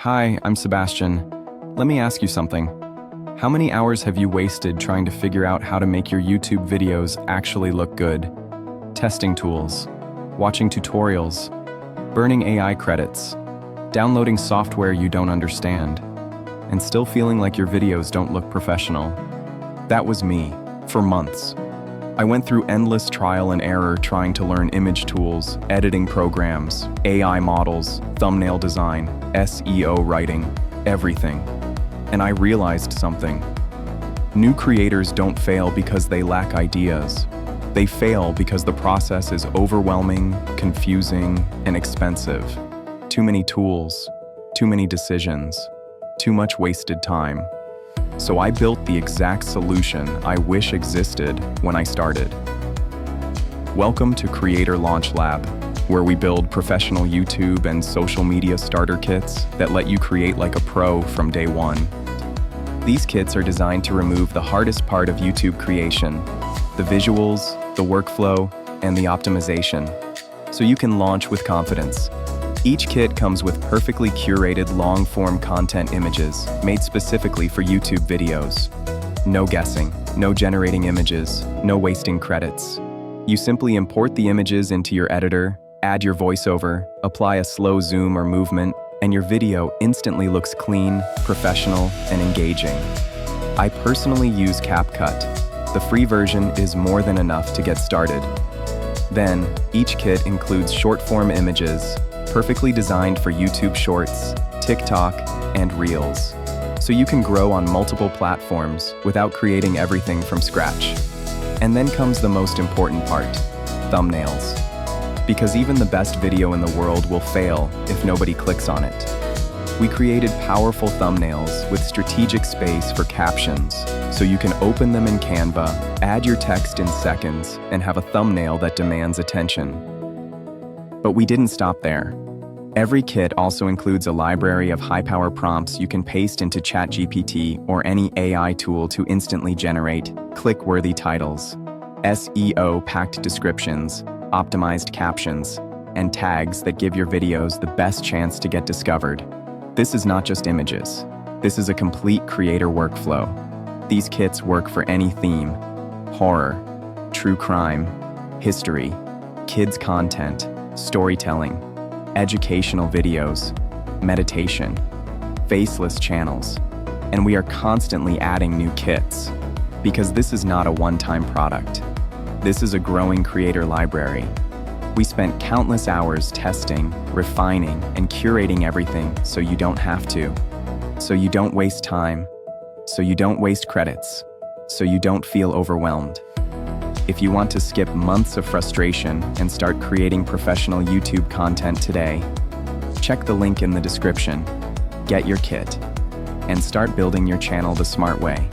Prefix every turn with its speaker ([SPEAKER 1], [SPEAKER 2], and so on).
[SPEAKER 1] Hi, I'm Sebastian. Let me ask you something. How many hours have you wasted trying to figure out how to make your YouTube videos actually look good? Testing tools, watching tutorials, burning AI credits, downloading software you don't understand, and still feeling like your videos don't look professional. That was me, for months. I went through endless trial and error trying to learn image tools, editing programs, AI models, thumbnail design, SEO writing, everything. And I realized something. New creators don't fail because they lack ideas. They fail because the process is overwhelming, confusing, and expensive. Too many tools, too many decisions, too much wasted time. So I built the exact solution I wish existed when I started. Welcome to Creator Launch Lab, where we build professional YouTube and social media starter kits that let you create like a pro from day one. These kits are designed to remove the hardest part of YouTube creation, the visuals, the workflow, and the optimization, so you can launch with confidence. Each kit comes with perfectly curated long-form content images made specifically for YouTube videos. No guessing, no generating images, no wasting credits. You simply import the images into your editor, add your voiceover, apply a slow zoom or movement, and your video instantly looks clean, professional, and engaging. I personally use CapCut. The free version is more than enough to get started. Then, each kit includes short-form images, perfectly designed for YouTube Shorts, TikTok, and Reels, so you can grow on multiple platforms without creating everything from scratch. And then comes the most important part, thumbnails. Because even the best video in the world will fail if nobody clicks on it. We created powerful thumbnails with strategic space for captions, so you can open them in Canva, add your text in seconds, and have a thumbnail that demands attention. But we didn't stop there. Every kit also includes a library of high-power prompts you can paste into ChatGPT or any AI tool to instantly generate click-worthy titles, SEO-packed descriptions, optimized captions, and tags that give your videos the best chance to get discovered. This is not just images. This is a complete creator workflow. These kits work for any theme: horror, true crime, history, kids content, storytelling, educational videos, meditation, faceless channels, and we are constantly adding new kits, because this is not a one-time product. This is a growing creator library. We spent countless hours testing, refining, and curating everything so you don't have to, so you don't waste time, so you don't waste credits, so you don't feel overwhelmed. If you want to skip months of frustration and start creating professional YouTube content today, check the link in the description, get your kit, and start building your channel the smart way.